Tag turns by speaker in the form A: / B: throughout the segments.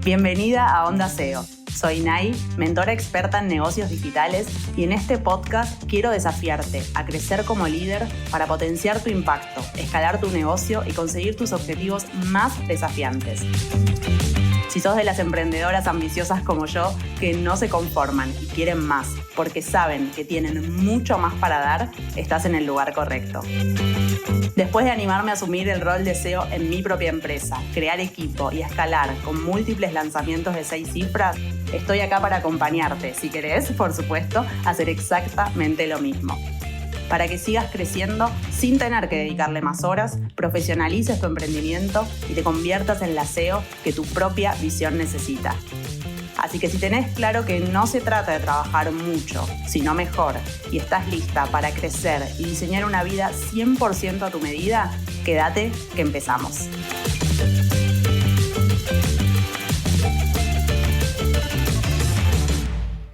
A: Bienvenida a Onda SEO. Soy Nay, mentora experta en negocios digitales, y en este podcast quiero desafiarte a crecer como líder para potenciar tu impacto, escalar tu negocio y conseguir tus objetivos más desafiantes. Si sos de las emprendedoras ambiciosas como yo, que no se conforman y quieren más, porque saben que tienen mucho más para dar, estás en el lugar correcto. Después de animarme a asumir el rol de SEO en mi propia empresa, crear equipo y escalar con múltiples lanzamientos de 6 cifras, estoy acá para acompañarte, si querés, por supuesto, a hacer exactamente lo mismo. Para que sigas creciendo sin tener que dedicarle más horas, profesionalices tu emprendimiento y te conviertas en la SEO que tu propia visión necesita. Así que si tenés claro que no se trata de trabajar mucho, sino mejor, y estás lista para crecer y diseñar una vida 100% a tu medida, quédate que empezamos.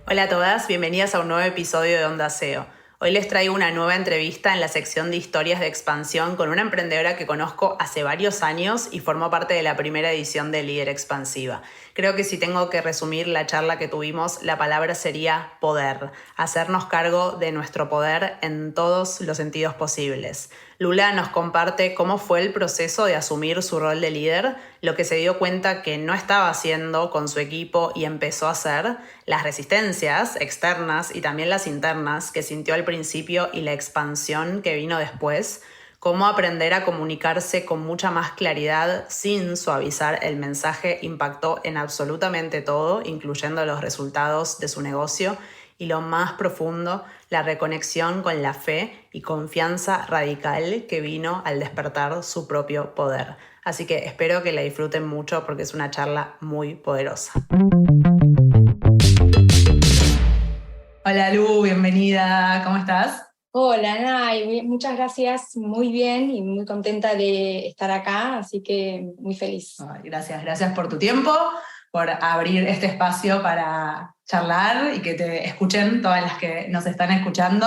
A: Hola a todas, bienvenidas a un nuevo episodio de Onda SEO. Hoy les traigo una nueva entrevista en la sección de historias de expansión con una emprendedora que conozco hace varios años y formó parte de la primera edición de Líder Expansiva. Creo que si tengo que resumir la charla que tuvimos, la palabra sería poder, hacernos cargo de nuestro poder en todos los sentidos posibles. Lula nos comparte cómo fue el proceso de asumir su rol de líder, lo que se dio cuenta que no estaba haciendo con su equipo y empezó a hacer, las resistencias externas y también las internas que sintió al principio y la expansión que vino después, cómo aprender a comunicarse con mucha más claridad sin suavizar el mensaje impactó en absolutamente todo, incluyendo los resultados de su negocio, y lo más profundo, la reconexión con la fe y confianza radical que vino al despertar su propio poder. Así que espero que la disfruten mucho porque es una charla muy poderosa. Hola Lu, bienvenida, ¿cómo estás?
B: Hola, Nay, muchas gracias, muy bien y muy contenta de estar acá, así que muy feliz.
A: Gracias por tu tiempo, por abrir este espacio para charlar y que te escuchen todas las que nos están escuchando.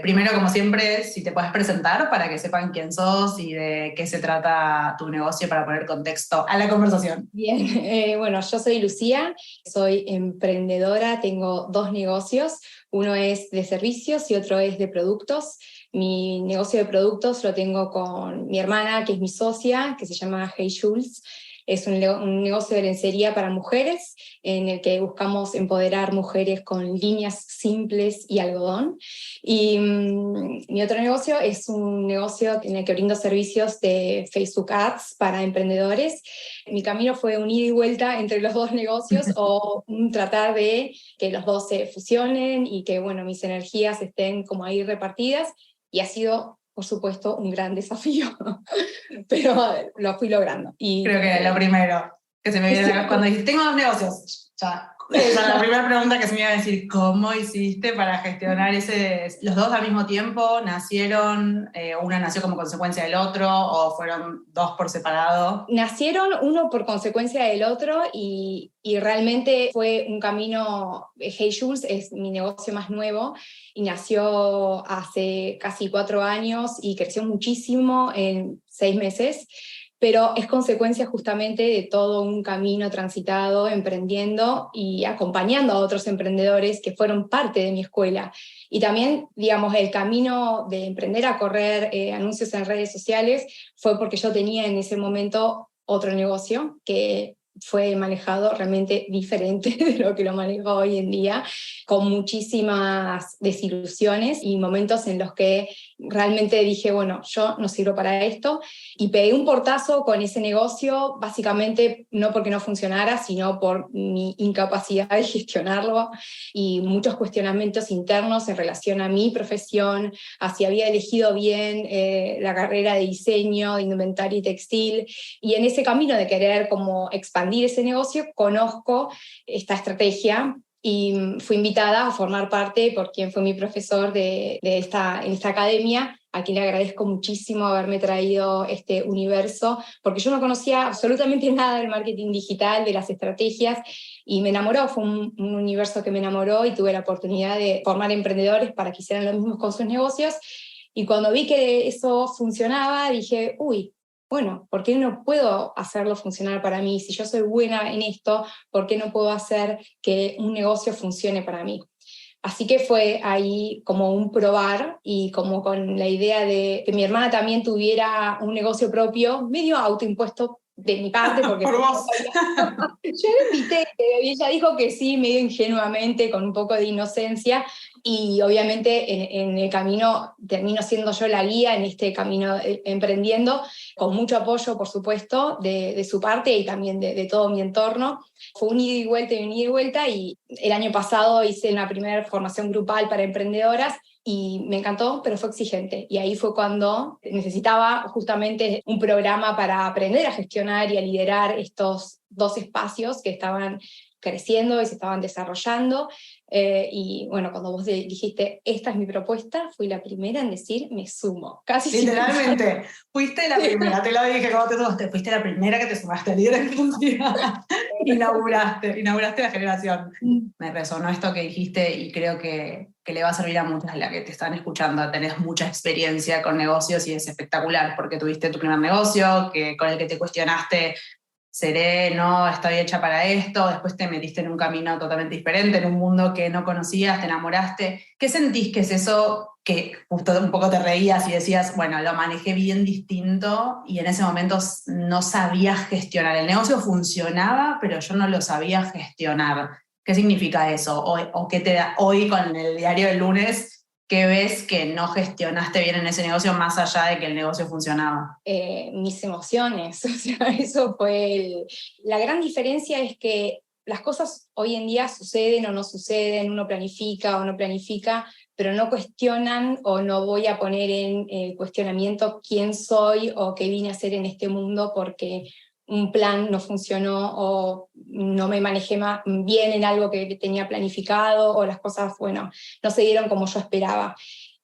A: Primero, como siempre, si te puedes presentar para que sepan quién sos y de qué se trata tu negocio para poner contexto a la conversación.
B: Bien, bueno, yo soy Lucía, soy emprendedora, tengo 2 negocios, uno es de servicios y otro es de productos. Mi negocio de productos lo tengo con mi hermana, que es mi socia, que se llama Hey Jules. Es un negocio de lencería para mujeres en el que buscamos empoderar mujeres con líneas simples y algodón. Y mi otro negocio es un negocio en el que brindo servicios de Facebook Ads para emprendedores. Mi camino fue un ida y vuelta entre los 2 negocios o un tratar de que los 2 se fusionen y que, bueno, mis energías estén como ahí repartidas, y ha sido, por supuesto, un gran desafío, pero lo fui logrando. Y
A: creo que lo primero que se me viene acá cuando dices, tengo 2 negocios, ya, esa es la primera pregunta que se me iba a decir, ¿cómo hiciste para gestionar los 2 al mismo tiempo? ¿Nacieron, una nació como consecuencia del otro o fueron 2 por separado?
B: Nacieron uno por consecuencia del otro y realmente fue un camino. Hey Jules es mi negocio más nuevo y nació hace casi 4 años y creció muchísimo en 6 meses. Pero es consecuencia justamente de todo un camino transitado, emprendiendo y acompañando a otros emprendedores que fueron parte de mi escuela. Y también, digamos, el camino de emprender a correr anuncios en redes sociales fue porque yo tenía en ese momento otro negocio que fue manejado realmente diferente de lo que lo manejo hoy en día, con muchísimas desilusiones y momentos en los que realmente dije, bueno, yo no sirvo para esto, y pegué un portazo con ese negocio, básicamente no porque no funcionara, sino por mi incapacidad de gestionarlo y muchos cuestionamientos internos en relación a mi profesión, a si había elegido bien la carrera de diseño, de indumentaria y textil, y en ese camino de querer como expandir ese negocio, conozco esta estrategia y fui invitada a formar parte por quien fue mi profesor en esta academia, a quien le agradezco muchísimo haberme traído este universo, porque yo no conocía absolutamente nada del marketing digital, de las estrategias, y me enamoró. Fue un universo que me enamoró y tuve la oportunidad de formar emprendedores para que hicieran lo mismo con sus negocios. Y cuando vi que eso funcionaba, dije, uy, bueno, ¿por qué no puedo hacerlo funcionar para mí? Si yo soy buena en esto, ¿por qué no puedo hacer que un negocio funcione para mí? Así que fue ahí como un probar y como con la idea de que mi hermana también tuviera un negocio propio, medio autoimpuesto de mi parte, porque
A: Por vos.
B: yo la invité y ella dijo que sí, medio ingenuamente, con un poco de inocencia, y obviamente en el camino termino siendo yo la guía en este camino emprendiendo, con mucho apoyo, por supuesto, de su parte y también de todo mi entorno. Fue un ida y vuelta y un ida y vuelta, y el año pasado hice una primera formación grupal para emprendedoras y me encantó, pero fue exigente. Y ahí fue cuando necesitaba justamente un programa para aprender a gestionar y a liderar estos dos espacios que estaban creciendo y se estaban desarrollando. Y bueno, cuando vos dijiste, esta es mi propuesta, fui la primera en decir, me sumo. Casi
A: Literalmente, fuiste la primera, te lo dije cuando te sumaste, fuiste la primera que te sumaste al líder exclusiva. inauguraste la generación. Me resonó esto que dijiste y creo que le va a servir a muchas de las que te están escuchando. Tenés mucha experiencia con negocios y es espectacular porque tuviste tu primer negocio, con el que te cuestionaste, seré, no, estoy hecha para esto, después te metiste en un camino totalmente diferente, en un mundo que no conocías, te enamoraste. ¿Qué sentís que es eso que justo un poco te reías y decías, bueno, lo manejé bien distinto y en ese momento no sabías gestionar? El negocio funcionaba, pero yo no lo sabía gestionar. ¿Qué significa eso? ¿O qué te da hoy con el diario del lunes? ¿Qué ves que no gestionaste bien en ese negocio más allá de que el negocio funcionaba?
B: Mis emociones, o sea, eso fue la gran diferencia es que las cosas hoy en día suceden o no suceden, uno planifica o no planifica, pero no cuestionan o no voy a poner en cuestionamiento quién soy o qué vine a hacer en este mundo porque un plan no funcionó o no me manejé bien en algo que tenía planificado o las cosas, bueno, no se dieron como yo esperaba.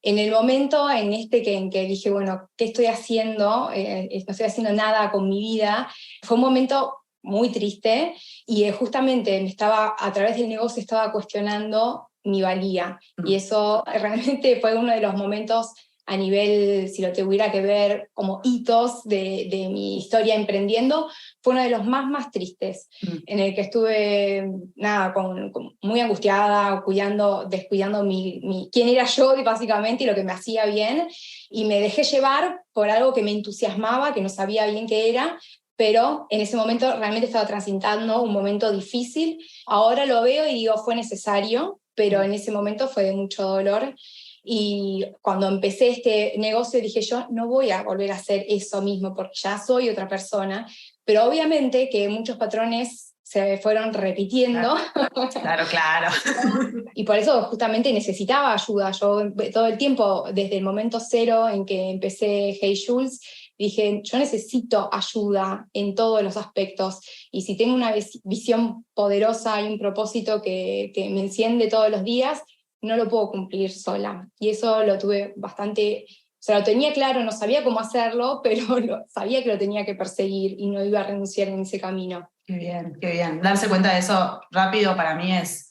B: En el momento en que dije, bueno, ¿qué estoy haciendo? No estoy haciendo nada con mi vida. Fue un momento muy triste y justamente a través del negocio estaba cuestionando mi valía. Y eso realmente fue uno de los momentos a nivel, si lo tuviera que ver como hitos de mi historia emprendiendo, fue uno de los más tristes, en el que estuve muy angustiada, descuidando quién era yo básicamente y lo que me hacía bien, y me dejé llevar por algo que me entusiasmaba, que no sabía bien qué era, pero en ese momento realmente estaba transitando un momento difícil. Ahora lo veo y digo, fue necesario, pero en ese momento fue de mucho dolor. Y cuando empecé este negocio dije, yo no voy a volver a hacer eso mismo porque ya soy otra persona, pero obviamente que muchos patrones se fueron repitiendo.
A: Claro.
B: Y por eso justamente necesitaba ayuda. Yo todo el tiempo, desde el momento cero en que empecé Hey Jules, dije, yo necesito ayuda en todos los aspectos. Y si tengo una visión poderosa y un propósito que me enciende todos los días, no lo puedo cumplir sola. Y eso lo tuve bastante, o sea, lo tenía claro, no sabía cómo hacerlo, pero sabía que lo tenía que perseguir y no iba a renunciar en ese camino.
A: Qué bien. Darse cuenta de eso rápido para mí es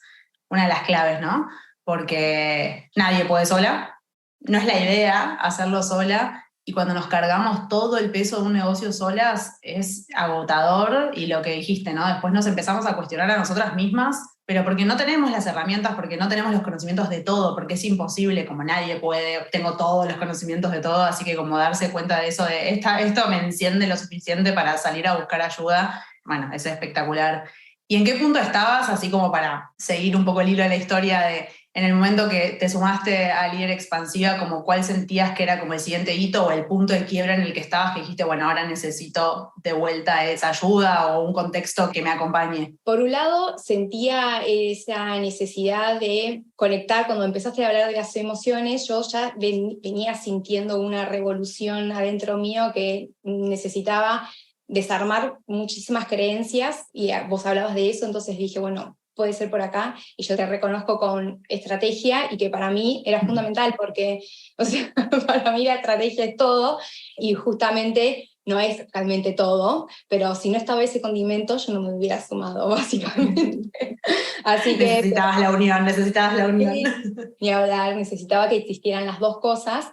A: una de las claves, ¿no? Porque nadie puede sola, no es la idea hacerlo sola, y cuando nos cargamos todo el peso de un negocio solas es agotador, y lo que dijiste, ¿no? Después nos empezamos a cuestionar a nosotras mismas, pero porque no tenemos las herramientas, porque no tenemos los conocimientos de todo, porque es imposible, como nadie puede, tengo todos los conocimientos de todo, así que como darse cuenta de eso, de esto me enciende lo suficiente para salir a buscar ayuda, bueno, es espectacular. ¿Y en qué punto estabas, así como para seguir un poco el hilo de la historia, de en el momento que te sumaste a Líder Expansiva, como cuál sentías que era como el siguiente hito o el punto de quiebra en el que estabas, que dijiste, bueno, ahora necesito de vuelta esa ayuda o un contexto que me acompañe?
B: Por un lado, sentía esa necesidad de conectar. Cuando empezaste a hablar de las emociones, yo ya venía sintiendo una revolución adentro mío que necesitaba desarmar muchísimas creencias, y vos hablabas de eso, entonces dije, bueno, puede ser por acá, y yo te reconozco con estrategia, y que para mí era fundamental, porque, o sea, para mí la estrategia es todo, y justamente no es realmente todo, pero si no estaba ese condimento, yo no me hubiera sumado, básicamente. Así que...
A: Necesitabas la unión.
B: Ni hablar, necesitaba que existieran las dos cosas.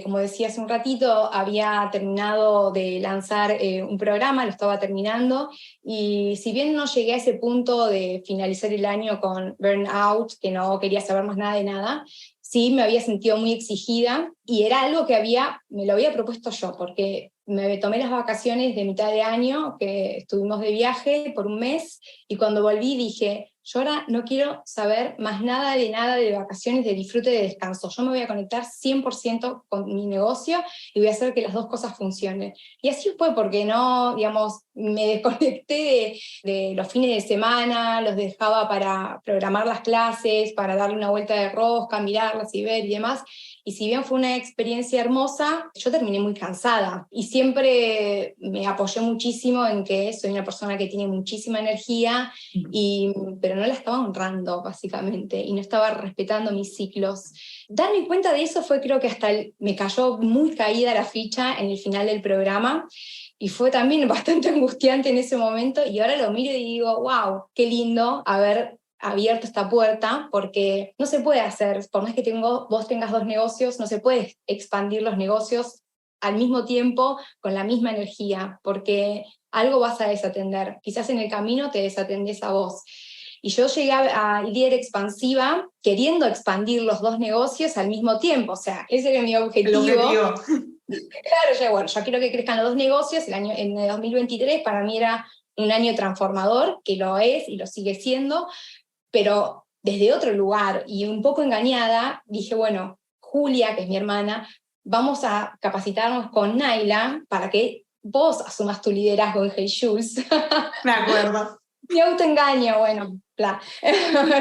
B: como decía hace un ratito, había terminado de lanzar un programa, lo estaba terminando, y si bien no llegué a ese punto de finalizar el año con burnout, que no quería saber más nada de nada, sí me había sentido muy exigida, y era algo que me lo había propuesto yo, porque me tomé las vacaciones de mitad de año, que estuvimos de viaje por un mes, y cuando volví dije, yo ahora no quiero saber más nada de vacaciones, de disfrute, de descanso. Yo me voy a conectar 100% con mi negocio y voy a hacer que las dos cosas funcionen. Y así fue, porque no, digamos, me desconecté de los fines de semana, los dejaba para programar las clases, para darle una vuelta de rosca, mirarlas y ver y demás. Y si bien fue una experiencia hermosa, yo terminé muy cansada y siempre me apoyé muchísimo en que soy una persona que tiene muchísima energía, pero no la estaba honrando básicamente y no estaba respetando mis ciclos. Darme cuenta de eso fue, creo que me cayó muy caída la ficha en el final del programa. Y fue también bastante angustiante en ese momento, y ahora lo miro y digo, wow, qué lindo haber abierto esta puerta, porque no se puede hacer, por más que vos tengas dos negocios, no se puede expandir los negocios al mismo tiempo con la misma energía, porque algo vas a desatender. Quizás en el camino te desatendés a vos. Y yo llegué a líder expansiva queriendo expandir los dos negocios al mismo tiempo, o sea, ese era mi objetivo.
A: El objetivo.
B: Claro, yo quiero que crezcan los dos negocios. En el 2023 para mí era un año transformador, que lo es y lo sigue siendo, pero desde otro lugar y un poco engañada, dije, bueno, Julia, que es mi hermana, vamos a capacitarnos con Naila para que vos asumas tu liderazgo en Hey Jules.
A: Me acuerdo.
B: Mi autoengaño, bueno, bla,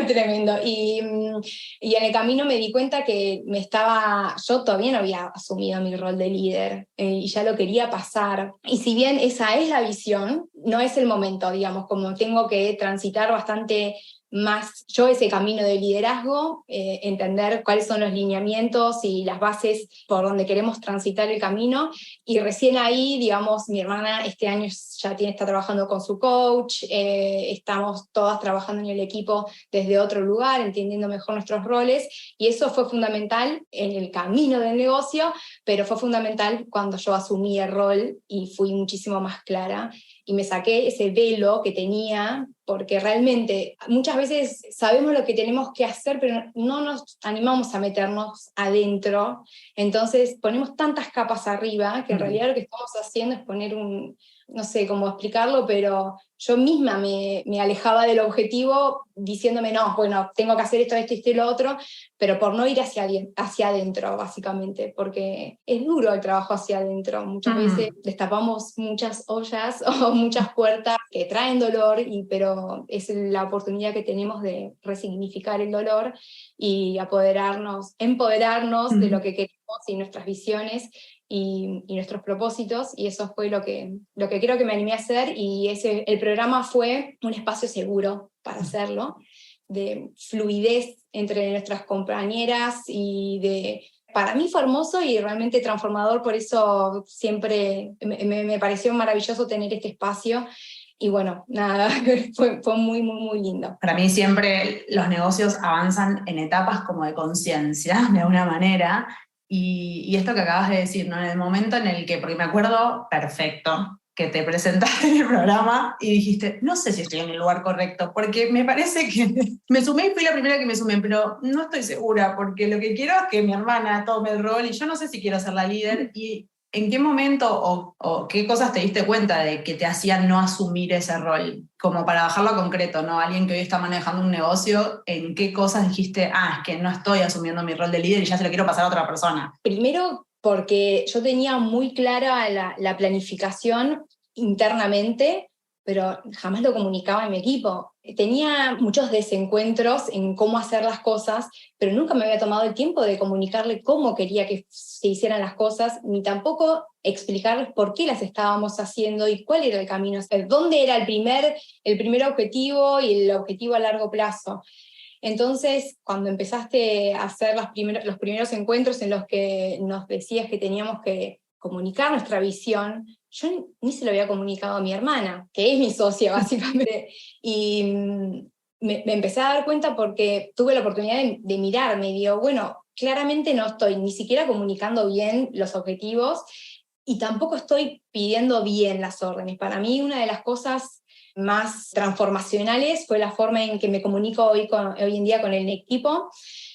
B: tremendo. Y en el camino me di cuenta que yo todavía no había asumido mi rol de líder, y ya lo quería pasar. Y si bien esa es la visión, no es el momento, digamos, como tengo que transitar bastante más yo ese camino de liderazgo, entender cuáles son los lineamientos y las bases por donde queremos transitar el camino, y recién ahí, digamos, mi hermana este año está trabajando con su coach, estamos todas trabajando en el equipo desde otro lugar, entendiendo mejor nuestros roles, y eso fue fundamental en el camino del negocio, pero fue fundamental cuando yo asumí el rol y fui muchísimo más clara y me saqué ese velo que tenía, porque realmente muchas veces sabemos lo que tenemos que hacer, pero no nos animamos a meternos adentro, entonces ponemos tantas capas arriba que en realidad lo que estamos haciendo es poner no sé cómo explicarlo, pero yo misma me alejaba del objetivo diciéndome, no, bueno, tengo que hacer esto y lo otro, pero por no ir hacia adentro, básicamente, porque es duro el trabajo hacia adentro. Muchas veces destapamos muchas ollas o muchas puertas que traen dolor, pero es la oportunidad que tenemos de resignificar el dolor y empoderarnos de lo que queremos y nuestras visiones y nuestros propósitos, y eso fue lo que creo que me animé a hacer, y el programa fue un espacio seguro para hacerlo, de fluidez entre nuestras compañeras, para mí fue hermoso y realmente transformador, por eso siempre me pareció maravilloso tener este espacio. Y bueno, nada, fue muy, muy, muy lindo.
A: Para mí siempre los negocios avanzan en etapas como de conciencia, de alguna manera, y esto que acabas de decir, ¿no? En el momento en el que, porque me acuerdo perfecto, que te presentaste en el programa y dijiste, no sé si estoy en el lugar correcto, porque me parece que me sumé y fui la primera que me sumé, pero no estoy segura, porque lo que quiero es que mi hermana tome el rol y yo no sé si quiero ser la líder. ¿Y en qué momento o qué cosas te diste cuenta de que te hacían no asumir ese rol? Como para bajarlo a concreto, ¿no? Alguien que hoy está manejando un negocio, ¿en qué cosas dijiste, es que no estoy asumiendo mi rol de líder y ya se lo quiero pasar a otra persona?
B: Primero, porque yo tenía muy clara la planificación internamente, pero jamás lo comunicaba en mi equipo. Tenía muchos desencuentros en cómo hacer las cosas, pero nunca me había tomado el tiempo de comunicarle cómo quería que se hicieran las cosas, ni tampoco explicarles por qué las estábamos haciendo y cuál era el camino, dónde era el primer objetivo y el objetivo a largo plazo. Entonces, cuando empezaste a hacer los primeros encuentros en los que nos decías que teníamos que comunicar nuestra visión, yo ni se lo había comunicado a mi hermana, que es mi socia básicamente, y me empecé a dar cuenta porque tuve la oportunidad de mirarme y digo, bueno, claramente no estoy ni siquiera comunicando bien los objetivos y tampoco estoy pidiendo bien las órdenes. Para mí una de las cosas más transformacionales fue la forma en que me comunico hoy en día con el equipo.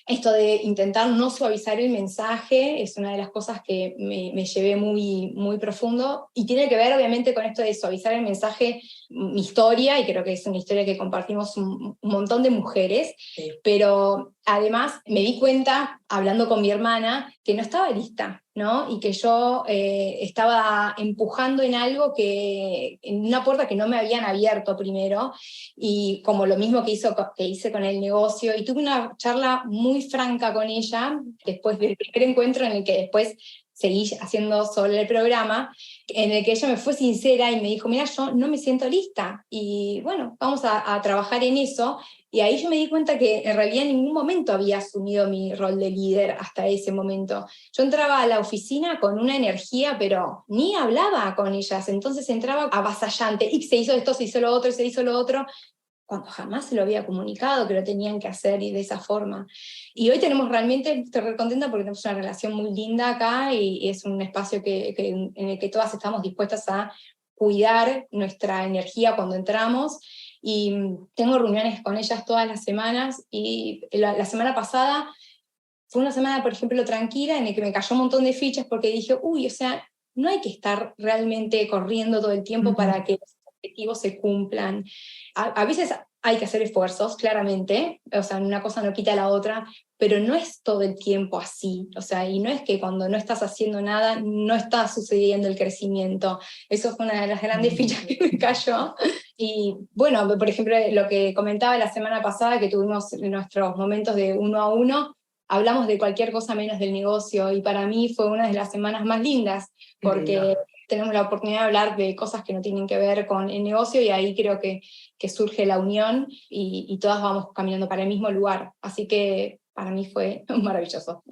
B: Esto de intentar no suavizar el mensaje es una de las cosas que me llevé muy, muy profundo y tiene que ver obviamente con esto de suavizar el mensaje, mi historia, y creo que es una historia que compartimos un montón de mujeres, sí. Pero además me di cuenta, hablando con mi hermana, que no estaba lista, ¿no? Y que yo estaba empujando en algo en una puerta que no me habían abierto primero, y como lo mismo que hice con el negocio, y tuve una charla muy franca con ella, después del primer encuentro en el que después seguí haciendo sobre el programa, en el que ella me fue sincera y me dijo, mira, yo no me siento lista, y bueno, vamos a trabajar en eso. Y ahí yo me di cuenta que en realidad en ningún momento había asumido mi rol de líder hasta ese momento. Yo entraba a la oficina con una energía, pero ni hablaba con ellas, entonces entraba avasallante, y se hizo esto, se hizo lo otro, se hizo lo otro, cuando jamás se lo había comunicado que lo tenían que hacer y de esa forma. Y hoy realmente, estoy re contenta porque tenemos una relación muy linda acá y es un espacio en el que todas estamos dispuestas a cuidar nuestra energía cuando entramos, y tengo reuniones con ellas todas las semanas, y la semana pasada fue una semana, por ejemplo, tranquila, en la que me cayó un montón de fichas porque dije, o sea, no hay que estar realmente corriendo todo el tiempo para que los objetivos se cumplan. A veces hay que hacer esfuerzos, claramente, o sea, una cosa no quita la otra, pero no es todo el tiempo así, o sea, y no es que cuando no estás haciendo nada, no está sucediendo el crecimiento. Eso fue una de las grandes fichas que me cayó. Y bueno, por ejemplo, lo que comentaba la semana pasada, que tuvimos nuestros momentos de 1-a-1, hablamos de cualquier cosa menos del negocio, y para mí fue una de las semanas más lindas, porque tenemos la oportunidad de hablar de cosas que no tienen que ver con el negocio, y ahí creo que surge la unión y todas vamos caminando para el mismo lugar. Así que para mí fue maravilloso.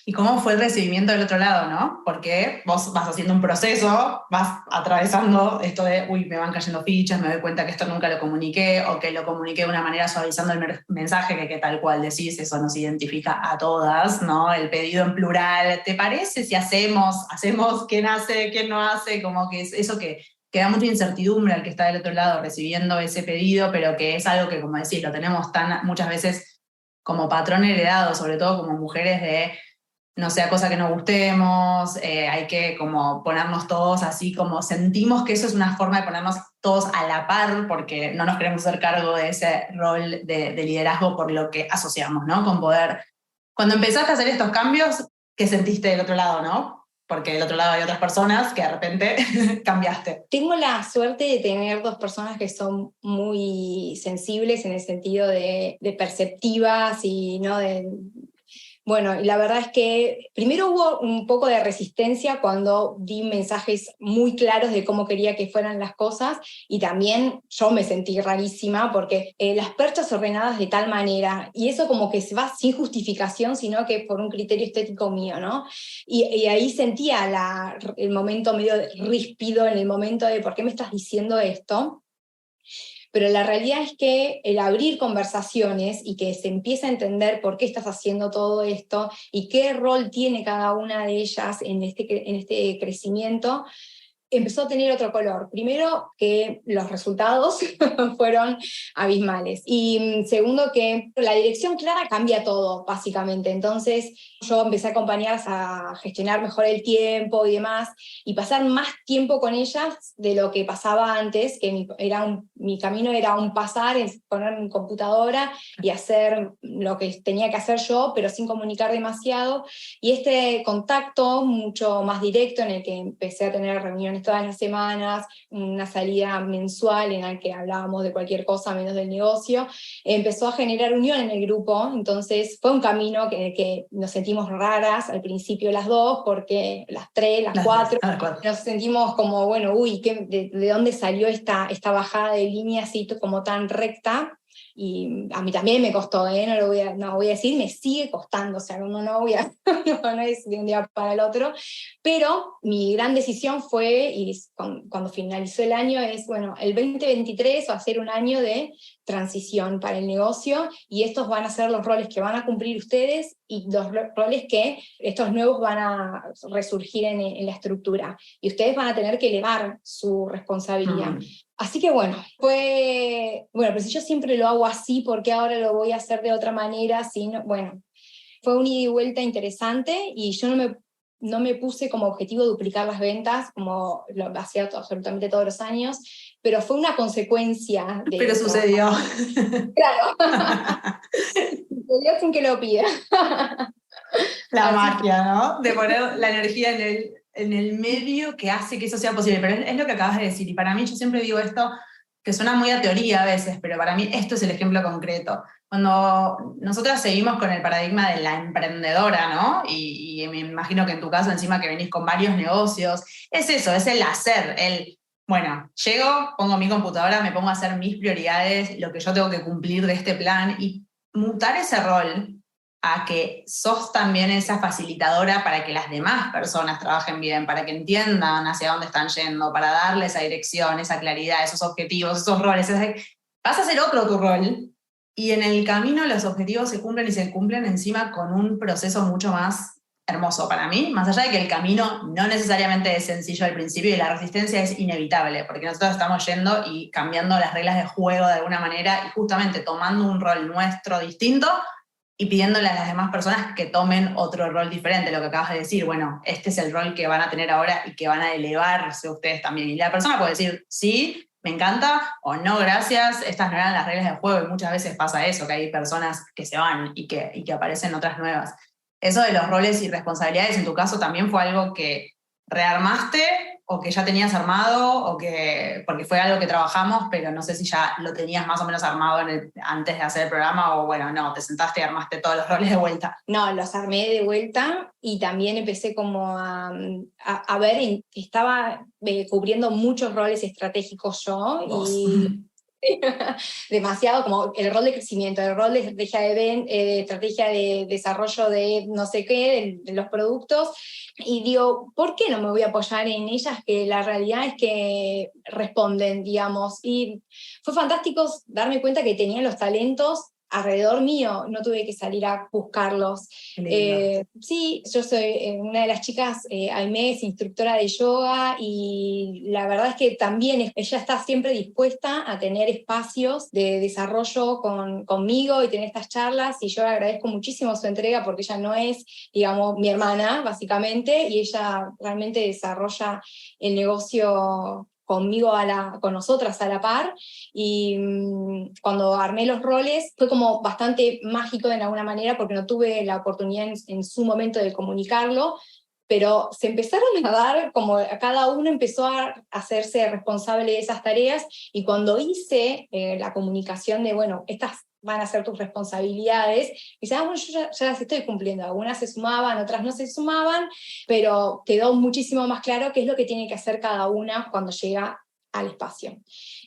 A: ¿Y cómo fue el recibimiento del otro lado, no? Porque vos vas haciendo un proceso, vas atravesando esto de, me van cayendo fichas, me doy cuenta que esto nunca lo comuniqué, o que lo comuniqué de una manera suavizando el mensaje, que tal cual decís, eso nos identifica a todas, ¿no? El pedido en plural, ¿te parece si hacemos, quién hace, quién no hace? Como que es eso que da mucha incertidumbre al que está del otro lado recibiendo ese pedido, pero que es algo que, como decís, lo tenemos muchas veces como patrón heredado, sobre todo como mujeres, de no sea cosa que nos gustemos, hay que como ponernos todos así, como sentimos que eso es una forma de ponernos todos a la par, porque no nos queremos hacer cargo de ese rol de liderazgo por lo que asociamos, ¿no? Con poder. Cuando empezaste a hacer estos cambios, ¿qué sentiste del otro lado, no? Porque del otro lado hay otras personas que de repente cambiaste.
B: Tengo la suerte de tener dos personas que son muy sensibles en el sentido de perceptivas y no de... Bueno, y la verdad es que primero hubo un poco de resistencia cuando di mensajes muy claros de cómo quería que fueran las cosas, y también yo me sentí rarísima porque las perchas ordenadas de tal manera, y eso como que se va sin justificación, sino que por un criterio estético mío, ¿no? Y ahí sentía el momento medio ríspido, en el momento de ¿por qué me estás diciendo esto? Pero la realidad es que el abrir conversaciones y que se empieza a entender por qué estás haciendo todo esto y qué rol tiene cada una de ellas en este crecimiento, empezó a tener otro color. Primero, que los resultados fueron abismales. Y segundo, que la dirección clara cambia todo, básicamente. Entonces, yo empecé a acompañarlas a gestionar mejor el tiempo y demás, y pasar más tiempo con ellas de lo que pasaba antes, que mi camino era un pasar, es poner mi computadora y hacer lo que tenía que hacer yo, pero sin comunicar demasiado. Y este contacto mucho más directo, en el que empecé a tener reuniones todas las semanas, una salida mensual en la que hablábamos de cualquier cosa menos del negocio, empezó a generar unión en el grupo. Entonces fue un camino que nos sentimos raras al principio las dos, porque las tres, las cuatro, nos sentimos como, bueno, ¿de dónde salió esta bajada de línea así como tan recta? y a mí también me costó, no voy a decir, me sigue costando, o sea, no voy a, no es de un día para el otro, pero mi gran decisión fue, y cuando finalizó el año, es, bueno, el 2023 va a ser un año de transición para el negocio, y estos van a ser los roles que van a cumplir ustedes, y los roles que estos nuevos van a resurgir en la estructura, y ustedes van a tener que elevar su responsabilidad. Así que bueno, pero si yo siempre lo hago así, ¿por qué ahora lo voy a hacer de otra manera? Bueno, fue un ida y vuelta interesante, y yo no me puse como objetivo duplicar las ventas, como lo hacía absolutamente todos los años, pero fue una consecuencia de...
A: Pero sucedió.
B: Claro, sucedió sin que lo pida.
A: La magia, ¿no? De poner la energía en el medio que hace que eso sea posible. Pero es lo que acabas de decir. Y para mí, yo siempre digo esto, que suena muy a teoría a veces, pero para mí esto es el ejemplo concreto. Cuando nosotras seguimos con el paradigma de la emprendedora, ¿no? Y me imagino que en tu caso, encima que venís con varios negocios, es eso, es el hacer, bueno, llego, pongo mi computadora, me pongo a hacer mis prioridades, lo que yo tengo que cumplir de este plan, y mutar ese rol a que sos también esa facilitadora para que las demás personas trabajen bien, para que entiendan hacia dónde están yendo, para darle esa dirección, esa claridad, esos objetivos, esos roles. Vas a hacer otro tu rol, y en el camino los objetivos se cumplen, y se cumplen encima con un proceso mucho más hermoso para mí, más allá de que el camino no necesariamente es sencillo al principio y la resistencia es inevitable, porque nosotros estamos yendo y cambiando las reglas de juego de alguna manera, y justamente tomando un rol nuestro distinto, y pidiéndole a las demás personas que tomen otro rol diferente, lo que acabas de decir, bueno, este es el rol que van a tener ahora y que van a elevarse ustedes también. Y la persona puede decir, sí, me encanta, o no, gracias, estas no eran las reglas del juego, y muchas veces pasa eso, que hay personas que se van y que aparecen otras nuevas. Eso de los roles y responsabilidades, en tu caso, también fue algo que rearmaste, o que ya tenías armado, porque fue algo que trabajamos, pero no sé si ya lo tenías más o menos armado antes de hacer el programa, o bueno, no, te sentaste y armaste todos los roles de vuelta.
B: No, los armé de vuelta, y también empecé como a ver, estaba cubriendo muchos roles estratégicos yo, y demasiado, como el rol de crecimiento, el rol de estrategia de desarrollo de no sé qué, de los productos, y digo, ¿por qué no me voy a apoyar en ellas, que la realidad es que responden, digamos? Y fue fantástico darme cuenta que tenían los talentos alrededor mío, no tuve que salir a buscarlos. Sí, yo soy una de las chicas, Aimee, es instructora de yoga, y la verdad es que también ella está siempre dispuesta a tener espacios de desarrollo conmigo y tener estas charlas, y yo le agradezco muchísimo su entrega, porque ella no es, digamos, mi hermana, básicamente, y ella realmente desarrolla el negocio conmigo, con nosotras a la par, y cuando armé los roles fue como bastante mágico de alguna manera, porque no tuve la oportunidad en su momento de comunicarlo, pero se empezaron a dar, como cada uno empezó a hacerse responsable de esas tareas, y cuando hice la comunicación de, bueno, estas van a ser tus responsabilidades, y dice, bueno, yo ya las estoy cumpliendo, algunas se sumaban, otras no se sumaban, pero quedó muchísimo más claro qué es lo que tiene que hacer cada una cuando llega al espacio.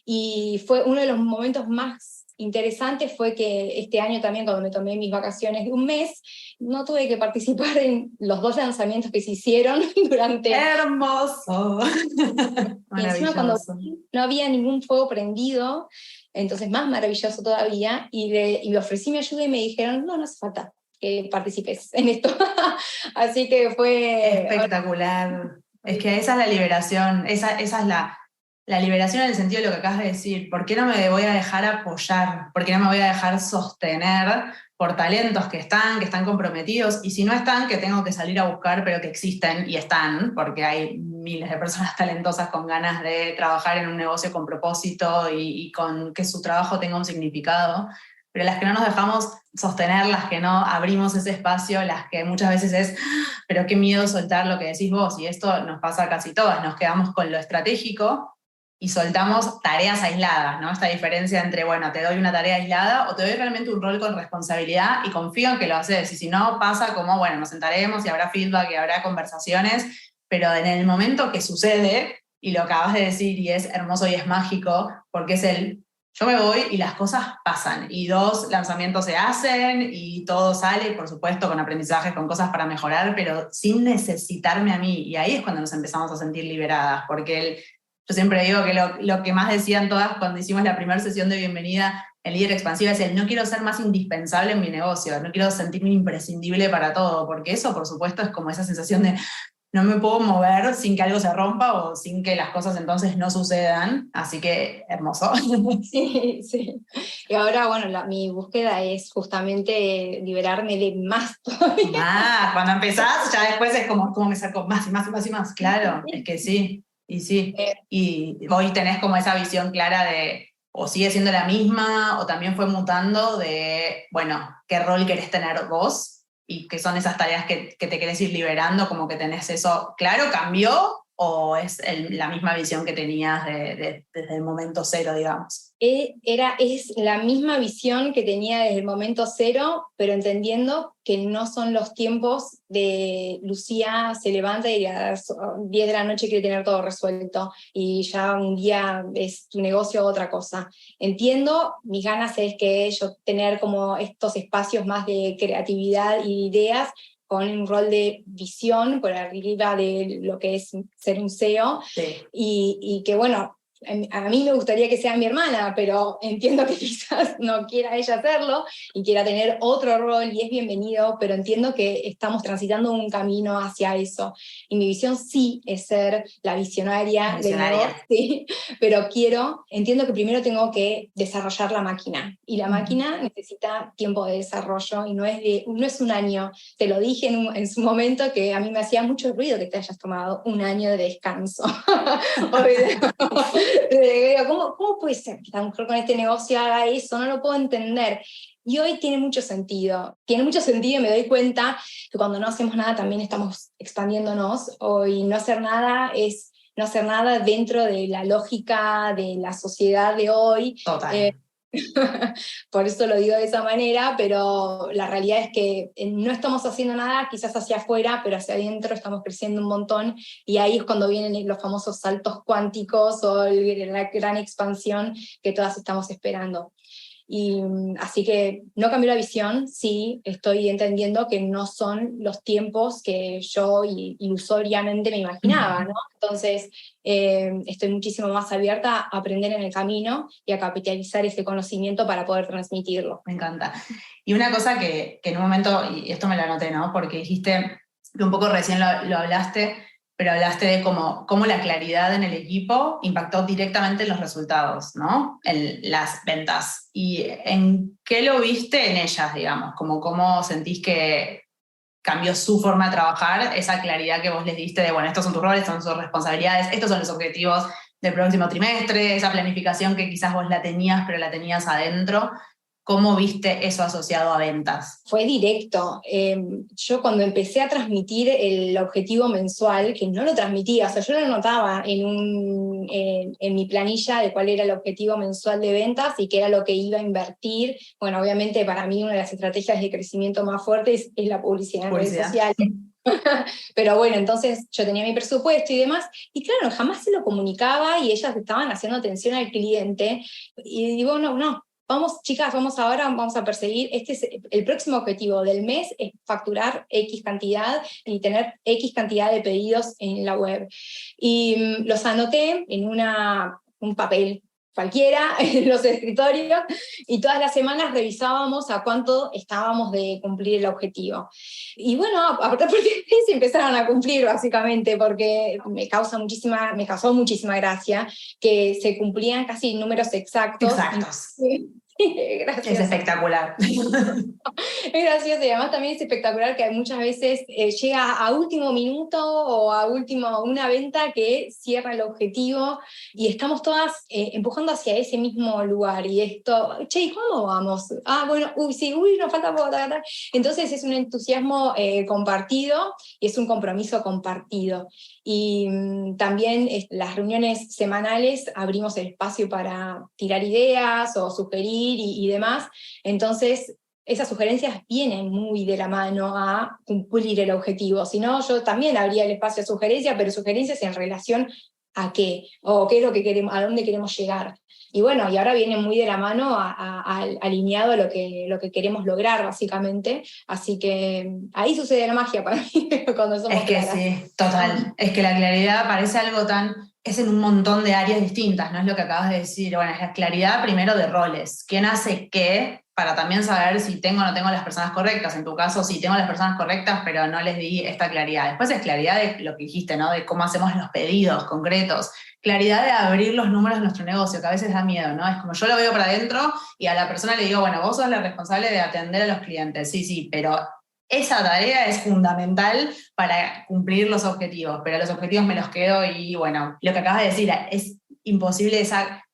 B: Y fue uno de los momentos más interesantes, fue que este año también, cuando me tomé mis vacaciones de un mes, no tuve que participar en los 2 lanzamientos que se hicieron durante...
A: ¡Hermoso!
B: Y encima, cuando no había ningún fuego prendido, entonces más maravilloso todavía, y le ofrecí mi ayuda, y me dijeron, no hace falta que participes en esto. Así que fue...
A: espectacular. Es que esa es la liberación, esa es la liberación en el sentido de lo que acabas de decir. ¿Por qué no me voy a dejar apoyar? ¿Por qué no me voy a dejar sostener por talentos que están comprometidos? Y si no están, que tengo que salir a buscar, pero que existen y están, porque hay miles de personas talentosas con ganas de trabajar en un negocio con propósito y con que su trabajo tenga un significado. Pero las que no nos dejamos sostener, las que no abrimos ese espacio, las que muchas veces es, pero qué miedo soltar lo que decís vos, y esto nos pasa a casi todas, nos quedamos con lo estratégico y soltamos tareas aisladas, ¿no? Esta diferencia entre, bueno, te doy una tarea aislada o te doy realmente un rol con responsabilidad y confío en que lo haces, y si no pasa como, bueno, nos sentaremos y habrá feedback y habrá conversaciones, pero en el momento que sucede, y lo acabas de decir y es hermoso y es mágico, porque es yo me voy y las cosas pasan, y 2 lanzamientos se hacen, y todo sale, por supuesto, con aprendizajes, con cosas para mejorar, pero sin necesitarme a mí, y ahí es cuando nos empezamos a sentir liberadas, porque yo siempre digo que lo que más decían todas cuando hicimos la primera sesión de bienvenida en Líder Expansiva es no quiero ser más indispensable en mi negocio, no quiero sentirme imprescindible para todo, porque eso, por supuesto, es como esa sensación de no me puedo mover sin que algo se rompa o sin que las cosas entonces no sucedan, así que hermoso.
B: Sí, sí. Y ahora, bueno, mi búsqueda es justamente liberarme de más todavía.
A: Cuando empezás, ya después es como me saco más y más y más y más, claro, es que sí, y sí. Y hoy tenés como esa visión clara de, o sigue siendo la misma, o también fue mutando de, bueno, qué rol querés tener vos, y qué son esas tareas que te querés ir liberando, como que tenés eso claro, ¿cambió? ¿O es la misma visión que tenías desde el momento cero, digamos?
B: Es la misma visión que tenía desde el momento cero, pero entendiendo que no son los tiempos de Lucía se levanta y a las 10 de la noche quiere tener todo resuelto y ya un día es tu negocio otra cosa. Entiendo, mis ganas es que yo tener como estos espacios más de creatividad y ideas con un rol de visión por arriba de lo que es ser un CEO,
A: Sí.
B: y que bueno, a mí me gustaría que sea mi hermana, pero entiendo que quizás no quiera ella hacerlo y quiera tener otro rol y es bienvenido, pero entiendo que estamos transitando un camino hacia eso. Y mi visión sí es ser la visionaria del negocio, sí, pero entiendo que primero tengo que desarrollar la máquina y la máquina necesita tiempo de desarrollo y no es un año. Te lo dije en su momento que a mí me hacía mucho ruido que te hayas tomado un año de descanso. ¿Cómo puede ser que esta mujer con este negocio haga eso? No lo puedo entender. Y hoy tiene mucho sentido. Tiene mucho sentido y me doy cuenta que cuando no hacemos nada también estamos expandiéndonos. Hoy no hacer nada es no hacer nada dentro de la lógica de la sociedad de hoy.
A: Total.
B: Por eso lo digo de esa manera, pero la realidad es que no estamos haciendo nada, quizás hacia afuera, pero hacia adentro estamos creciendo un montón, y ahí es cuando vienen los famosos saltos cuánticos o la gran expansión que todas estamos esperando. Y así que no cambió la visión, sí, estoy entendiendo que no son los tiempos que yo ilusoriamente me imaginaba, ¿no? Entonces, estoy muchísimo más abierta a aprender en el camino y a capitalizar ese conocimiento para poder transmitirlo.
A: Me encanta. Y una cosa que en un momento, y esto me lo anoté, ¿no? Porque dijiste que un poco recién lo hablaste, pero hablaste de cómo la claridad en el equipo impactó directamente en los resultados, ¿no? En las ventas. ¿Y en qué lo viste en ellas, digamos? Como cómo sentís que cambió su forma de trabajar, esa claridad que vos les diste de, bueno, estos son tus roles, son sus responsabilidades, estos son los objetivos del próximo trimestre, esa planificación que quizás vos la tenías, pero la tenías adentro. ¿Cómo viste eso asociado a ventas?
B: Fue directo. Yo cuando empecé a transmitir el objetivo mensual, que no lo transmitía, o sea, yo lo notaba en mi planilla de cuál era el objetivo mensual de ventas y qué era lo que iba a invertir. Bueno, obviamente para mí una de las estrategias de crecimiento más fuertes es la publicidad en redes sociales. Pero bueno, entonces yo tenía mi presupuesto y demás, y claro, jamás se lo comunicaba y ellas estaban haciendo atención al cliente, y digo, no, vamos, chicas, vamos a perseguir, el próximo objetivo del mes es facturar X cantidad y tener X cantidad de pedidos en la web. Y los anoté en un papel cualquiera en los escritorios, y todas las semanas revisábamos a cuánto estábamos de cumplir el objetivo. Y bueno, a partir de ahí se empezaron a cumplir básicamente, porque me causó muchísima gracia que se cumplían casi números exactos.
A: Exactos.
B: Gracias.
A: Es espectacular.
B: Es gracioso, y además también es espectacular que muchas veces llega a último minuto o a una venta que cierra el objetivo y estamos todas empujando hacia ese mismo lugar, y esto, che, ¿y cómo vamos? Bueno, sí, nos falta poco, entonces es un entusiasmo compartido y es un compromiso compartido. Y también las reuniones semanales abrimos el espacio para tirar ideas o sugerir y demás, entonces esas sugerencias vienen muy de la mano a cumplir el objetivo. Si no, yo también abría el espacio de sugerencias, pero sugerencias en relación a qué, o qué es lo que queremos, a dónde queremos llegar. Y bueno, y ahora viene muy de la mano alineado a lo que queremos lograr, básicamente. Así que ahí sucede la magia para mí, cuando somos
A: Es que
B: claras.
A: sí, total. Es que la claridad parece algo es en un montón de áreas distintas, ¿no? Es lo que acabas de decir. Bueno, es la claridad primero de roles. ¿Quién hace qué? Para también saber si tengo o no tengo las personas correctas. En tu caso, sí tengo las personas correctas, pero no les di esta claridad. Después es claridad de lo que dijiste, ¿no? De cómo hacemos los pedidos concretos. Claridad de abrir los números de nuestro negocio, que a veces da miedo, ¿no? Es como yo lo veo para adentro y a la persona le digo, bueno, vos sos la responsable de atender a los clientes. Sí, sí, pero esa tarea es fundamental para cumplir los objetivos, pero los objetivos me los quedo y bueno, lo que acabas de decir es imposible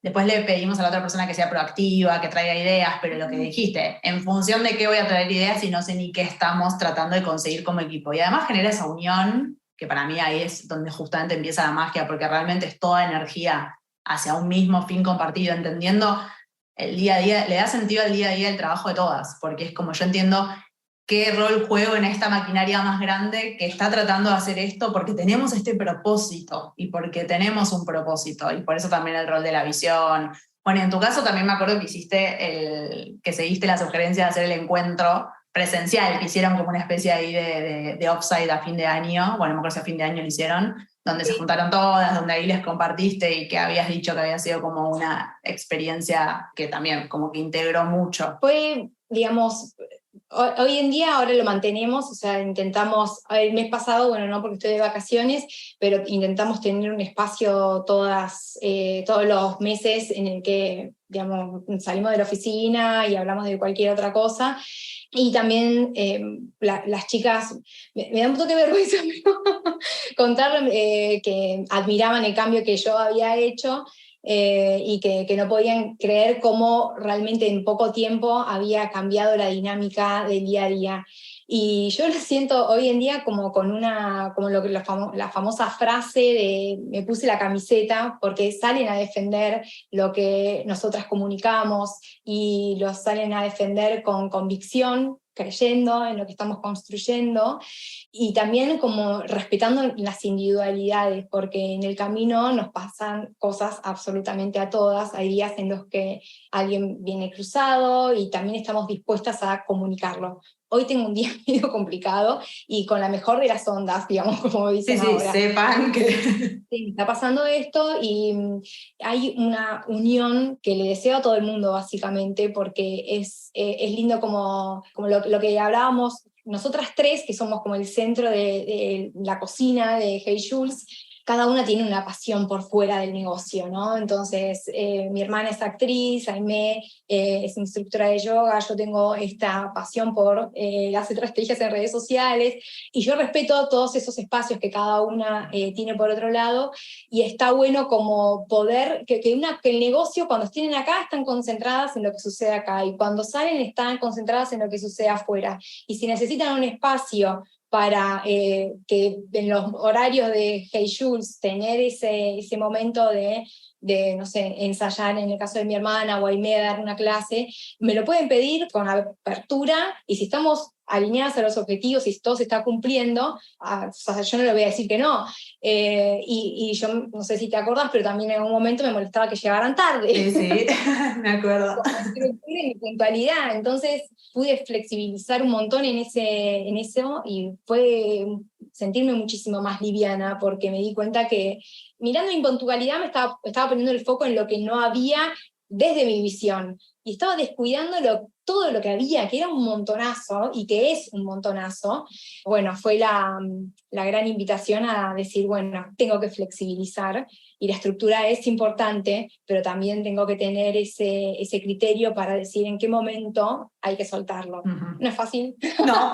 A: después le pedimos a la otra persona que sea proactiva, que traiga ideas, pero lo que dijiste, en función de qué voy a traer ideas y no sé ni qué estamos tratando de conseguir como equipo. Y además genera esa unión, que para mí ahí es donde justamente empieza la magia, porque realmente es toda energía hacia un mismo fin compartido, entendiendo el día a día, le da sentido al día a día el trabajo de todas, porque es como yo entiendo qué rol juego en esta maquinaria más grande que está tratando de hacer esto porque tenemos este propósito y porque tenemos un propósito y por eso también el rol de la visión. Bueno, en tu caso también me acuerdo que que seguiste la sugerencia de hacer el encuentro presencial, que hicieron como una especie ahí de offsite a fin de año, bueno, no me acuerdo si a fin de año lo hicieron, donde se juntaron todas, donde ahí les compartiste y que habías dicho que había sido como una experiencia que también como que integró mucho.
B: Fue, digamos, hoy en día ahora lo mantenemos, o sea, intentamos, el mes pasado, bueno, no porque estoy de vacaciones, pero intentamos tener un espacio todos los meses en el que, digamos, salimos de la oficina y hablamos de cualquier otra cosa. Y también las chicas, me da un poco de vergüenza contarlo, que admiraban el cambio que yo había hecho. Y que no podían creer cómo realmente en poco tiempo había cambiado la dinámica del día a día. Y yo lo siento hoy en día como como la famosa frase de me puse la camiseta, porque salen a defender lo que nosotras comunicamos y lo salen a defender con convicción, creyendo en lo que estamos construyendo y también como respetando las individualidades, porque en el camino nos pasan cosas absolutamente a todas. Hay días en los que alguien viene cruzado y también estamos dispuestas a comunicarlo. Hoy tengo un día medio complicado y con la mejor de las ondas, digamos, como dicen ahora.
A: Sepan que...
B: Sí, está pasando esto y hay una unión que le deseo a todo el mundo, básicamente, porque es lindo como lo que hablábamos nosotras tres, que somos como el centro de la cocina de Hey Jules. Cada una tiene una pasión por fuera del negocio, ¿no? Entonces, mi hermana es actriz, Aimé es instructora de yoga, yo tengo esta pasión por las estrategias en redes sociales, y yo respeto todos esos espacios que cada una tiene por otro lado, y está bueno como poder, que el negocio, cuando estén acá, están concentradas en lo que sucede acá, y cuando salen están concentradas en lo que sucede afuera. Y si necesitan un espacio para que en los horarios de Hey Jules tener ese momento de, no sé, ensayar en el caso de mi hermana o Aimee dar una clase, me lo pueden pedir con apertura, y si estamos alineadas a los objetivos y todo se está cumpliendo, o sea, yo no le voy a decir que no. Y yo no sé si te acordás, pero también en algún momento me molestaba que llegaran tarde.
A: Sí, me acuerdo.
B: Mi puntualidad, entonces pude flexibilizar un montón en eso y fue sentirme muchísimo más liviana, porque me di cuenta que mirando mi puntualidad estaba poniendo el foco en lo que no había desde mi visión, y estaba descuidando todo lo que había, que era un montonazo y que es un montonazo. Bueno, fue la gran invitación a decir, bueno, tengo que flexibilizar, y la estructura es importante, pero también tengo que tener ese criterio para decir en qué momento hay que soltarlo.
A: Uh-huh.
B: ¿No es fácil?
A: No,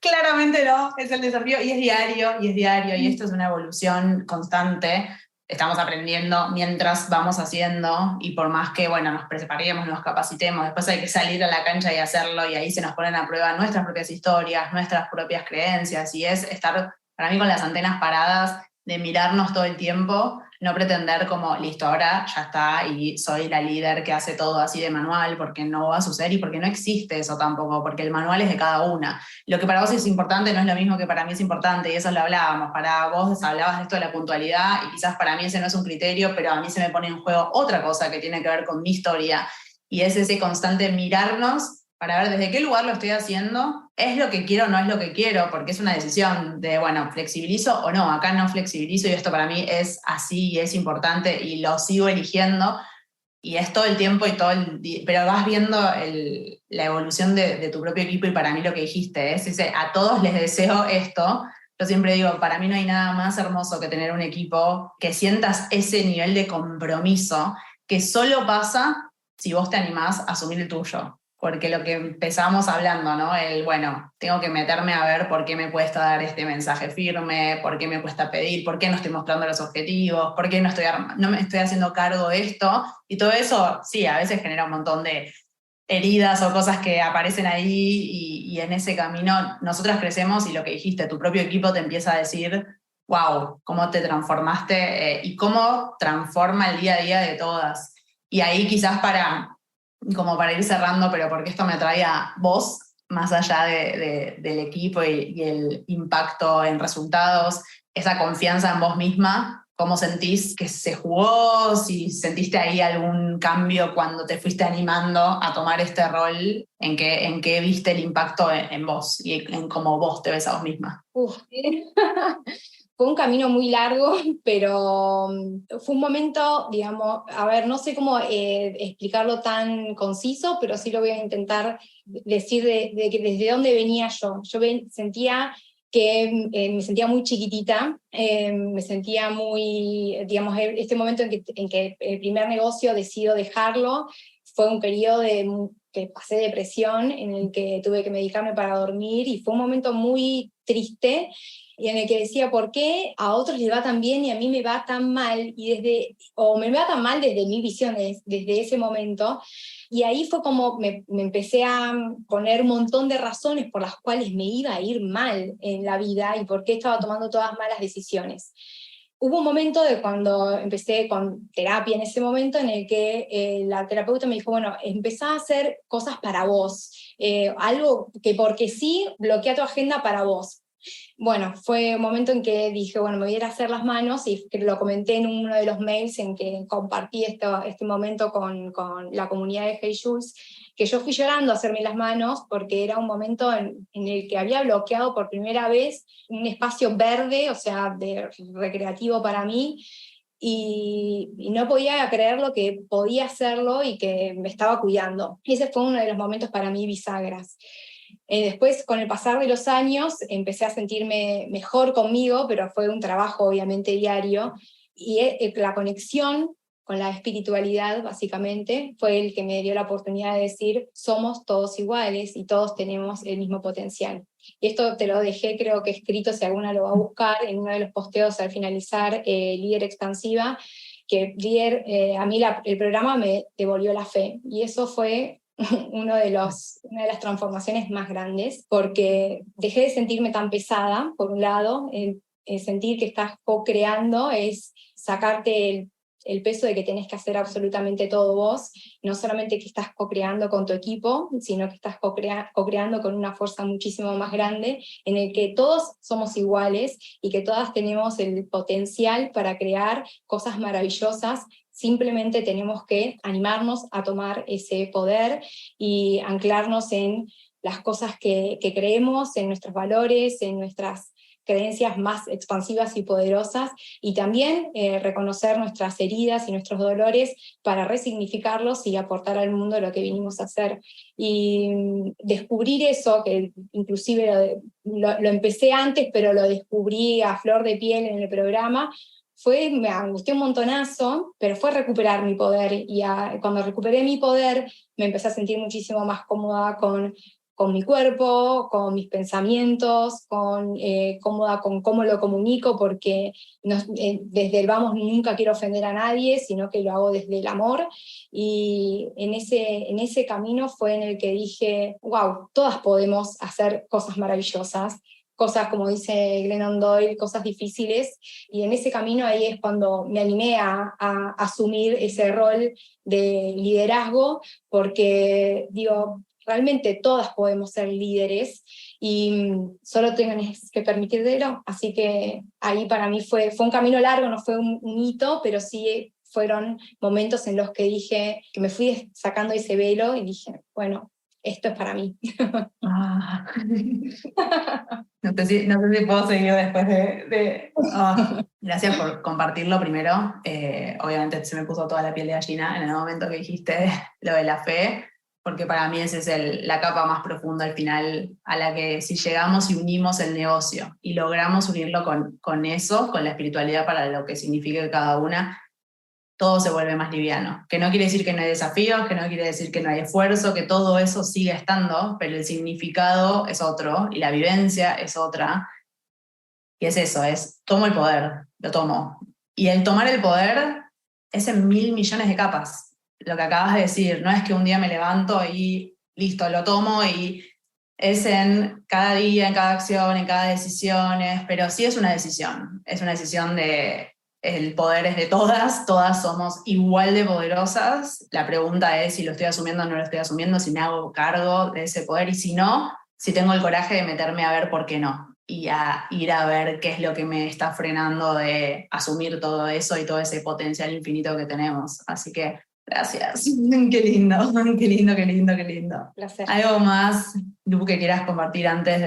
A: claramente no, es el desafío y es diario, y esto es una evolución constante. Estamos aprendiendo mientras vamos haciendo, y por más que, bueno, nos preparemos, nos capacitemos, después hay que salir a la cancha y hacerlo, y ahí se nos ponen a prueba nuestras propias historias, nuestras propias creencias, y es estar, para mí, con las antenas paradas, de mirarnos todo el tiempo no pretender como, listo, ahora ya está y soy la líder que hace todo así de manual, porque no va a suceder y porque no existe eso tampoco, porque el manual es de cada una. Lo que para vos es importante no es lo mismo que para mí es importante, y eso lo hablábamos. Para vos hablabas de esto de la puntualidad, y quizás para mí ese no es un criterio, pero a mí se me pone en juego otra cosa que tiene que ver con mi historia, y es ese constante mirarnos para ver desde qué lugar lo estoy haciendo, es lo que quiero o no es lo que quiero, porque es una decisión de, bueno, flexibilizo o no, acá no flexibilizo y esto para mí es así y es importante y lo sigo eligiendo, y es todo el tiempo y todo el día, pero vas viendo la evolución de tu propio equipo, y para mí lo que dijiste es, ese, a todos les deseo esto. Yo siempre digo, para mí no hay nada más hermoso que tener un equipo que sientas ese nivel de compromiso que solo pasa si vos te animás a asumir el tuyo. Porque lo que empezamos hablando, ¿no? Bueno, tengo que meterme a ver por qué me cuesta dar este mensaje firme, por qué me cuesta pedir, por qué no estoy mostrando los objetivos, por qué no me estoy haciendo cargo de esto. Y todo eso, sí, a veces genera un montón de heridas o cosas que aparecen ahí, y en ese camino nosotras crecemos, y lo que dijiste, tu propio equipo te empieza a decir, wow, cómo te transformaste, y cómo transforma el día a día de todas. Y ahí quizás como para ir cerrando, pero porque esto me trae a vos, más allá del equipo y el impacto en resultados, esa confianza en vos misma, ¿cómo sentís que se jugó? Si sentiste ahí algún cambio cuando te fuiste animando a tomar este rol, ¿en qué viste el impacto en vos y en cómo vos te ves a vos misma?
B: Uf. Fue un camino muy largo, pero fue un momento, digamos, a ver, no sé cómo explicarlo tan conciso, pero sí lo voy a intentar decir que desde dónde venía yo. Sentía que me sentía muy chiquitita, me sentía muy, digamos, este momento en que el primer negocio decido dejarlo, fue un periodo que pasé depresión, en el que tuve que medicarme para dormir, y fue un momento muy triste, y en el que decía, ¿por qué a otros les va tan bien y a mí me va tan mal? O me va tan mal desde mi visión, desde ese momento. Y ahí fue como me empecé a poner un montón de razones por las cuales me iba a ir mal en la vida y por qué estaba tomando todas malas decisiones. Hubo un momento de cuando empecé con terapia en ese momento en el que la terapeuta me dijo, bueno, empezá a hacer cosas para vos, algo que porque sí bloquea tu agenda para vos. Bueno, fue un momento en que dije, bueno, me voy a ir a hacer las manos, y lo comenté en uno de los mails en que compartí este momento con la comunidad de Hey Jules, que yo fui llorando a hacerme las manos porque era un momento en el que había bloqueado por primera vez un espacio verde, o sea, recreativo para mí, y no podía creer lo que podía hacerlo y que me estaba cuidando. Y ese fue uno de los momentos para mí bisagras. Después, con el pasar de los años, empecé a sentirme mejor conmigo, pero fue un trabajo obviamente diario, y la conexión con la espiritualidad, básicamente, fue el que me dio la oportunidad de decir, somos todos iguales y todos tenemos el mismo potencial. Y esto te lo dejé, creo que escrito, si alguna lo va a buscar, en uno de los posteos al finalizar Líder Expansiva, que a mí el programa me devolvió la fe, y eso fue una de las transformaciones más grandes, porque dejé de sentirme tan pesada, por un lado, el sentir que estás co-creando es sacarte el peso de que tenés que hacer absolutamente todo vos, no solamente que estás co-creando con tu equipo, sino que estás co-creando con una fuerza muchísimo más grande, en el que todos somos iguales y que todas tenemos el potencial para crear cosas maravillosas. Simplemente tenemos que animarnos a tomar ese poder y anclarnos en las cosas que creemos, en nuestros valores, en nuestras creencias más expansivas y poderosas, y también reconocer nuestras heridas y nuestros dolores para resignificarlos y aportar al mundo lo que vinimos a hacer. Y descubrir eso, que inclusive lo empecé antes, pero lo descubrí a flor de piel en el programa, me angustió un montonazo, pero fue recuperar mi poder, y cuando recuperé mi poder me empecé a sentir muchísimo más cómoda con mi cuerpo, con mis pensamientos, cómoda con cómo lo comunico, porque desde el vamos nunca quiero ofender a nadie, sino que lo hago desde el amor, y en ese camino fue en el que dije, wow, todas podemos hacer cosas maravillosas, cosas, como dice Glennon Doyle, cosas difíciles, y en ese camino ahí es cuando me animé a asumir ese rol de liderazgo, porque digo, realmente todas podemos ser líderes y solo tenés que permitírtelo, así que ahí para mí fue un camino largo, no fue un hito, pero sí fueron momentos en los que dije, que me fui sacando ese velo y dije, bueno, esto es para mí.
A: Ah. No sé si puedo seguir después de... Gracias por compartirlo primero. Obviamente se me puso toda la piel de gallina en el momento que dijiste lo de la fe, porque para mí esa es la capa más profunda al final, a la que si llegamos y unimos el negocio y logramos unirlo con eso, con la espiritualidad para lo que signifique cada una, todo se vuelve más liviano. Que no quiere decir que no hay desafíos, que no quiere decir que no hay esfuerzo, que todo eso sigue estando, pero el significado es otro y la vivencia es otra. Y es eso, es tomo el poder, lo tomo. Y el tomar el poder es en 1.000 millones de capas. Lo que acabas de decir, no es que un día me levanto y listo, lo tomo y es en cada día, en cada acción, en cada decisión, pero sí es una decisión de el poder es de todas somos igual de poderosas. La pregunta es si lo estoy asumiendo o no lo estoy asumiendo, si me hago cargo de ese poder y si no, si tengo el coraje de meterme a ver por qué no y a ir a ver qué es lo que me está frenando de asumir todo eso y todo ese potencial infinito que tenemos. Así que gracias. Qué lindo, qué lindo, qué lindo, qué lindo.
B: Placer.
A: ¿Algo más, Lu, que quieras compartir antes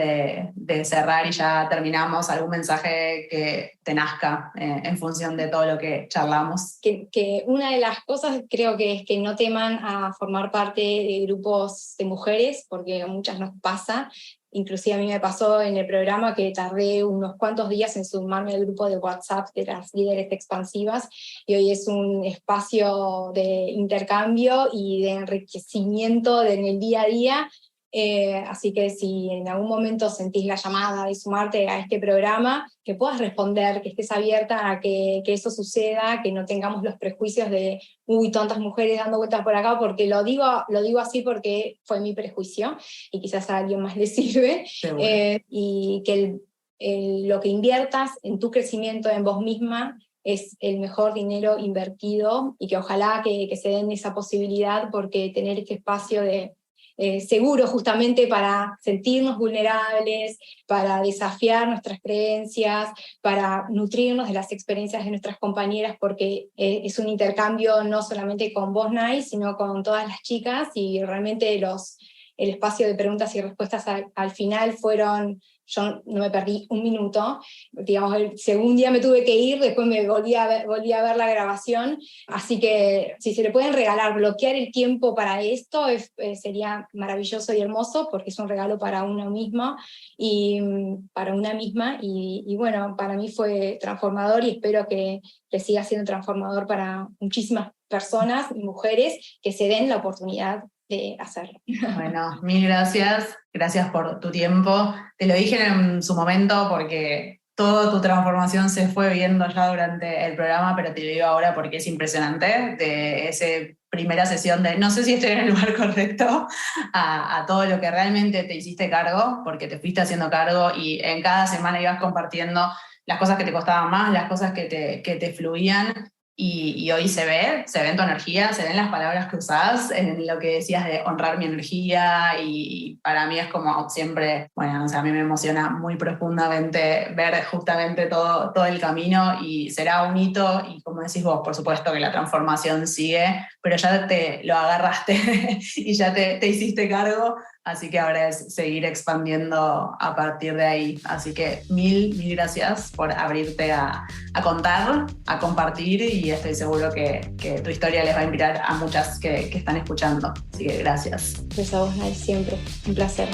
A: de cerrar y ya terminamos? ¿Algún mensaje que te nazca en función de todo lo que charlamos?
B: Que una de las cosas creo que es que no teman a formar parte de grupos de mujeres, porque a muchas nos pasa. Inclusive a mí me pasó en el programa que tardé unos cuantos días en sumarme al grupo de WhatsApp de las líderes expansivas, y hoy es un espacio de intercambio y de enriquecimiento en el día a día. Así que si en algún momento sentís la llamada de sumarte a este programa, que puedas responder, que estés abierta a que eso suceda, que no tengamos los prejuicios de tantas mujeres dando vueltas por acá, porque lo digo así porque fue mi prejuicio y quizás a alguien más le sirve, y que lo que inviertas en tu crecimiento en vos misma es el mejor dinero invertido, y que ojalá que se den esa posibilidad, porque tener este espacio de seguro justamente para sentirnos vulnerables, para desafiar nuestras creencias, para nutrirnos de las experiencias de nuestras compañeras, porque es un intercambio no solamente con vos, Nai, sino con todas las chicas, y realmente el espacio de preguntas y respuestas al final yo no me perdí un minuto, digamos, el segundo día me tuve que ir, después me volví a ver la grabación, así que si se le pueden regalar, bloquear el tiempo para esto, sería maravilloso y hermoso, porque es un regalo para uno mismo y para una misma, y bueno, para mí fue transformador, y espero que siga siendo transformador para muchísimas personas y mujeres que se den la oportunidad de hacerlo.
A: Bueno, mil gracias. Gracias por tu tiempo. Te lo dije en su momento porque toda tu transformación se fue viendo ya durante el programa, pero te lo digo ahora porque es impresionante, de esa primera sesión de no sé si estoy en el lugar correcto, a todo lo que realmente te hiciste cargo, porque te fuiste haciendo cargo y en cada semana ibas compartiendo las cosas que te costaban más, las cosas que te fluían. Y hoy se ve en tu energía, se ven las palabras que usás, en lo que decías de honrar mi energía, y para mí es como siempre, bueno, o sea, a mí me emociona muy profundamente ver justamente todo el camino, y será un hito, y como decís vos, por supuesto que la transformación sigue, pero ya te lo agarraste y ya te hiciste cargo. Así que ahora es seguir expandiendo a partir de ahí. Así que mil gracias por abrirte a contar, a compartir, y estoy seguro que tu historia les va a inspirar a muchas que están escuchando. Así que gracias.
B: Pues a vos, Nay, siempre. Un placer.